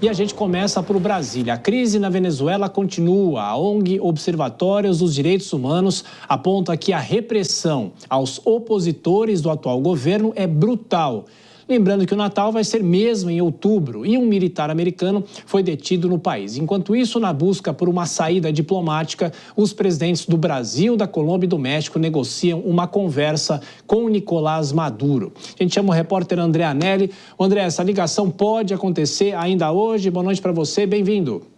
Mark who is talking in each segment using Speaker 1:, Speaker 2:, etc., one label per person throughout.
Speaker 1: E a gente começa por Brasília. A crise na Venezuela continua. A ONG Observatórios dos Direitos Humanos aponta que a repressão aos opositores do atual governo é brutal. Lembrando que o Natal vai ser mesmo em outubro e um militar americano foi detido no país. Enquanto isso, na busca por uma saída diplomática, os presidentes do Brasil, da Colômbia e do México negociam uma conversa com Nicolás Maduro. A gente chama o repórter André Anelli. André, essa ligação pode acontecer ainda hoje. Boa noite para você, bem-vindo.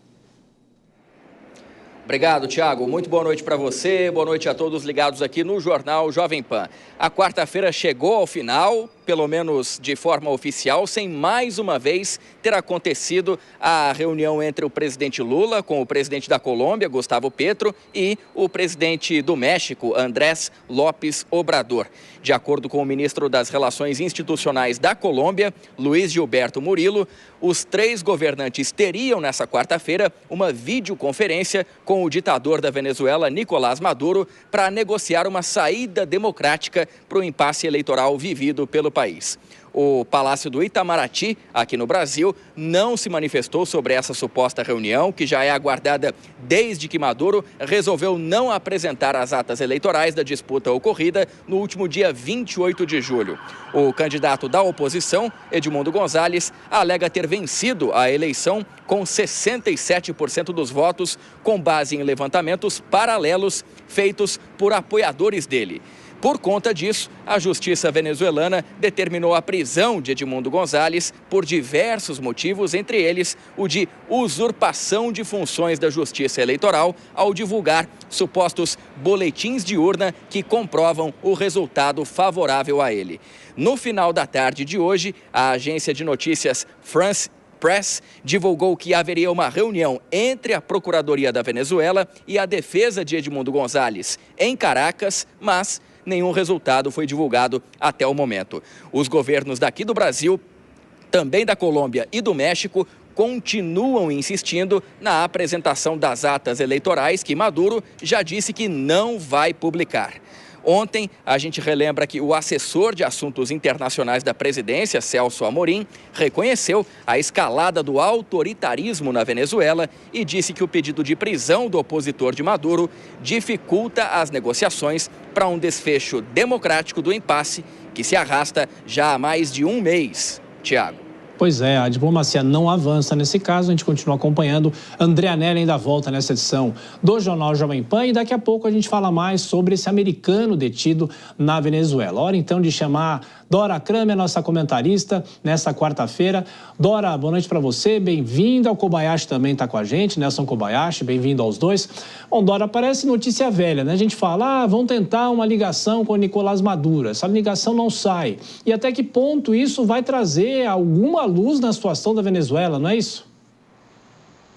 Speaker 2: Obrigado, Thiago. Muito boa noite para você, boa noite a todos ligados aqui no Jornal Jovem Pan. A quarta-feira chegou ao final, pelo menos de forma oficial, sem mais uma vez ter acontecido a reunião entre o presidente Lula com o presidente da Colômbia, Gustavo Petro, e o presidente do México, Andrés López Obrador. De acordo com o ministro das Relações Institucionais da Colômbia, Luiz Gilberto Murilo, os três governantes teriam nessa quarta-feira uma videoconferência com o ditador da Venezuela, Nicolás Maduro, para negociar uma saída democrática para o impasse eleitoral vivido pelo país. O Palácio do Itamaraty, aqui no Brasil, não se manifestou sobre essa suposta reunião, que já é aguardada desde que Maduro resolveu não apresentar as atas eleitorais da disputa ocorrida no último dia 28 de julho. O candidato da oposição, Edmundo Gonzalez, alega ter vencido a eleição com 67% dos votos, com base em levantamentos paralelos feitos por apoiadores dele. Por conta disso, a justiça venezuelana determinou a prisão de Edmundo Gonzalez por diversos motivos, entre eles o de usurpação de funções da justiça eleitoral ao divulgar supostos boletins de urna que comprovam o resultado favorável a ele. No final da tarde de hoje, a agência de notícias France Press divulgou que haveria uma reunião entre a Procuradoria da Venezuela e a defesa de Edmundo Gonzalez em Caracas, mas nenhum resultado foi divulgado até o momento. Os governos daqui do Brasil, também da Colômbia e do México, continuam insistindo na apresentação das atas eleitorais que Maduro já disse que não vai publicar. Ontem, a gente relembra que o assessor de assuntos internacionais da presidência, Celso Amorim, reconheceu a escalada do autoritarismo na Venezuela e disse que o pedido de prisão do opositor de Maduro dificulta as negociações para um desfecho democrático do impasse que se arrasta já há mais de um mês. Tiago.
Speaker 1: Pois é, a diplomacia não avança nesse caso, a gente continua acompanhando. André Anelli ainda volta nessa edição do Jornal Jovem Pan e daqui a pouco a gente fala mais sobre esse americano detido na Venezuela. Hora então de chamar Dora Kramer, nossa comentarista, nessa quarta-feira. Dora, boa noite para você, bem-vinda. O Kobayashi também está com a gente, Nelson Kobayashi, bem-vindo aos dois. Bom, Dora, parece notícia velha, né? A gente fala, vão tentar uma ligação com o Nicolás Maduro. Essa ligação não sai. E até que ponto isso vai trazer alguma luz na situação da Venezuela, não é isso?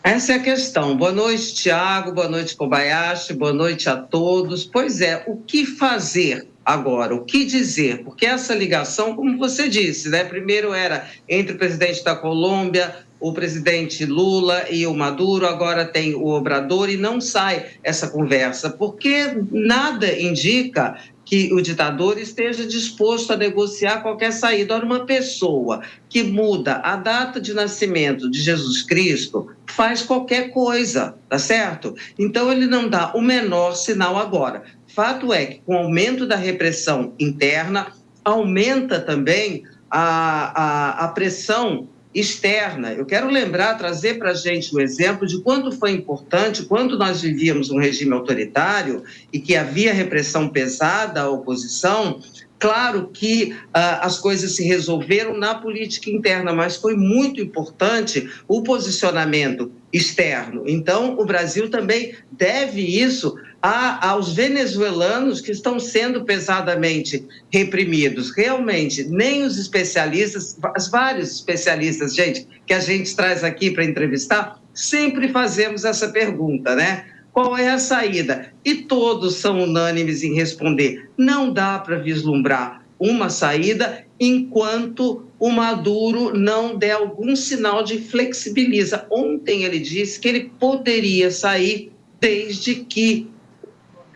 Speaker 3: Essa é a questão. Boa noite, Thiago, boa noite, Kobayashi, boa noite a todos. Pois é, o que fazer agora? O que dizer? Porque essa ligação, como você disse, né? Primeiro era entre o presidente da Colômbia, o presidente Lula e o Maduro, agora tem o Obrador e não sai essa conversa, porque nada indica que o ditador esteja disposto a negociar qualquer saída. Ora, uma pessoa que muda a data de nascimento de Jesus Cristo faz qualquer coisa, tá certo? Então, ele não dá o menor sinal agora. Fato é que, com o aumento da repressão interna, aumenta também a pressão externa. Eu quero lembrar, trazer para a gente um exemplo de quanto foi importante, quando nós vivíamos um regime autoritário e que havia repressão pesada à oposição. Claro que as coisas se resolveram na política interna, mas foi muito importante o posicionamento externo. Então, o Brasil também deve isso aos venezuelanos que estão sendo pesadamente reprimidos. Realmente, nem os especialistas, vários especialistas, gente, que a gente traz aqui para entrevistar, sempre fazemos essa pergunta, né? Qual é a saída? E todos são unânimes em responder. Não dá para vislumbrar uma saída enquanto o Maduro não der algum sinal de flexibiliza. Ontem ele disse que ele poderia sair desde que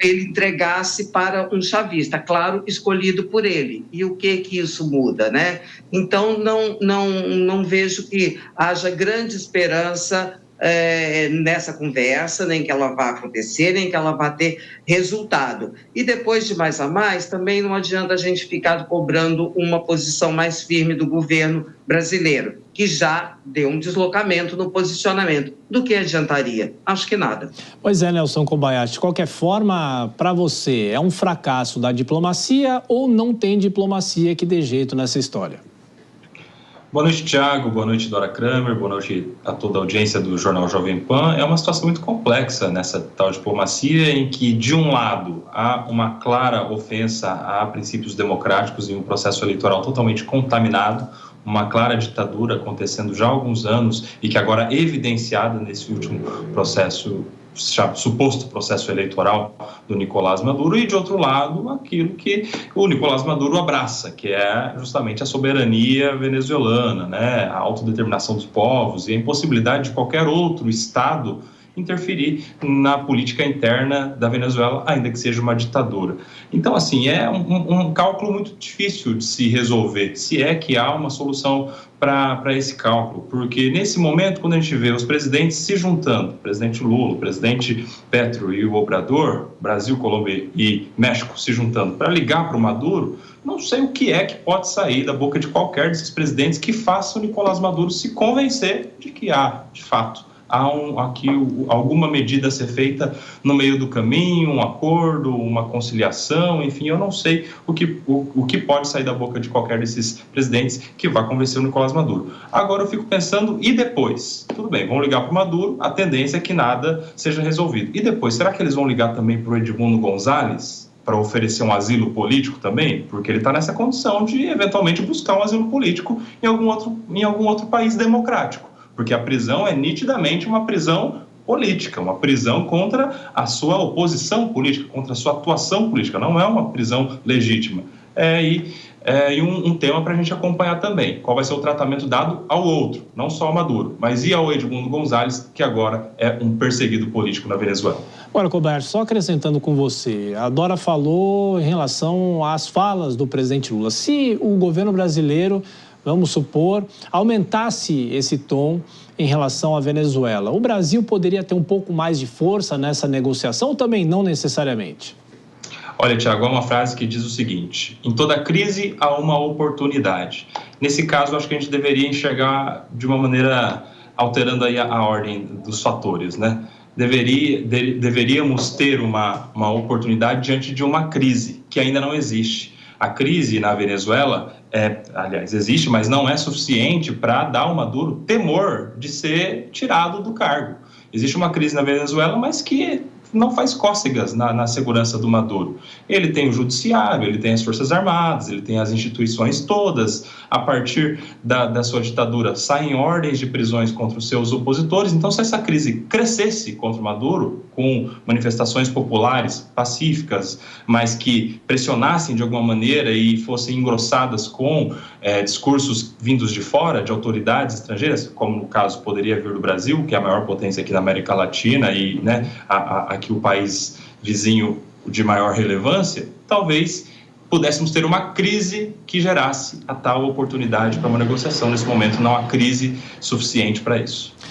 Speaker 3: ele entregasse para um chavista, claro, escolhido por ele. E o que isso muda, né? Então, não vejo que haja grande esperança nessa conversa, nem que ela vá acontecer, nem que ela vá ter resultado. E depois de mais a mais, também não adianta a gente ficar cobrando uma posição mais firme do governo brasileiro, que já deu um deslocamento no posicionamento. Do que adiantaria? Acho que nada.
Speaker 1: Pois é, Nelson Kobayashi, de qualquer forma, para você, é um fracasso da diplomacia ou não tem diplomacia que dê jeito nessa história?
Speaker 4: Boa noite, Thiago. Boa noite, Dora Kramer. Boa noite a toda a audiência do Jornal Jovem Pan. É uma situação muito complexa nessa tal diplomacia em que, de um lado, há uma clara ofensa a princípios democráticos em um processo eleitoral totalmente contaminado, uma clara ditadura acontecendo já há alguns anos e que agora é evidenciada nesse último processo, suposto processo eleitoral do Nicolás Maduro, e de outro lado aquilo que o Nicolás Maduro abraça, que é justamente a soberania venezuelana, né, a autodeterminação dos povos e a impossibilidade de qualquer outro Estado interferir na política interna da Venezuela, ainda que seja uma ditadura. Então, assim, é um cálculo muito difícil de se resolver, se é que há uma solução para esse cálculo, porque nesse momento, quando a gente vê os presidentes se juntando, o presidente Lula, o presidente Petro e o Obrador, Brasil, Colômbia e México se juntando para ligar para o Maduro, não sei o que é que pode sair da boca de qualquer desses presidentes que faça o Nicolás Maduro se convencer de que há, de fato, aqui alguma medida a ser feita no meio do caminho, um acordo, uma conciliação, enfim, eu não sei o que pode sair da boca de qualquer desses presidentes que vá convencer o Nicolás Maduro. Agora eu fico pensando, e depois? Tudo bem, vão ligar para o Maduro, a tendência é que nada seja resolvido. E depois, será que eles vão ligar também para o Edmundo Gonzalez para oferecer um asilo político também? Porque ele está nessa condição de, eventualmente, buscar um asilo político em algum outro país democrático. Porque a prisão é nitidamente uma prisão política, uma prisão contra a sua oposição política, contra a sua atuação política, não é uma prisão legítima. E um tema para a gente acompanhar também, qual vai ser o tratamento dado ao outro, não só ao Maduro, mas e ao Edmundo Gonzalez, que agora é um perseguido político na Venezuela.
Speaker 1: Olha, Kobayashi, só acrescentando com você, a Dora falou em relação às falas do presidente Lula. Se o governo brasileiro, vamos supor, aumentasse esse tom em relação à Venezuela, o Brasil poderia ter um pouco mais de força nessa negociação ou também não necessariamente?
Speaker 4: Olha, Thiago, há uma frase que diz o seguinte: em toda crise há uma oportunidade. Nesse caso, acho que a gente deveria enxergar de uma maneira, alterando aí a ordem dos fatores, né? Deveríamos ter uma oportunidade diante de uma crise que ainda não existe. A crise na Venezuela, aliás, existe, mas não é suficiente para dar ao Maduro temor de ser tirado do cargo. Existe uma crise na Venezuela, mas que não faz cócegas na segurança do Maduro. Ele tem o judiciário, ele tem as Forças Armadas, ele tem as instituições todas. A partir da sua ditadura, saem ordens de prisões contra os seus opositores. Então, se essa crise crescesse contra o Maduro, com manifestações populares pacíficas, mas que pressionassem de alguma maneira e fossem engrossadas com discursos vindos de fora, de autoridades estrangeiras, como no caso poderia vir do Brasil, que é a maior potência aqui na América Latina e, né, aqui o país vizinho de maior relevância, talvez pudéssemos ter uma crise que gerasse a tal oportunidade para uma negociação. Nesse momento não há crise suficiente para isso.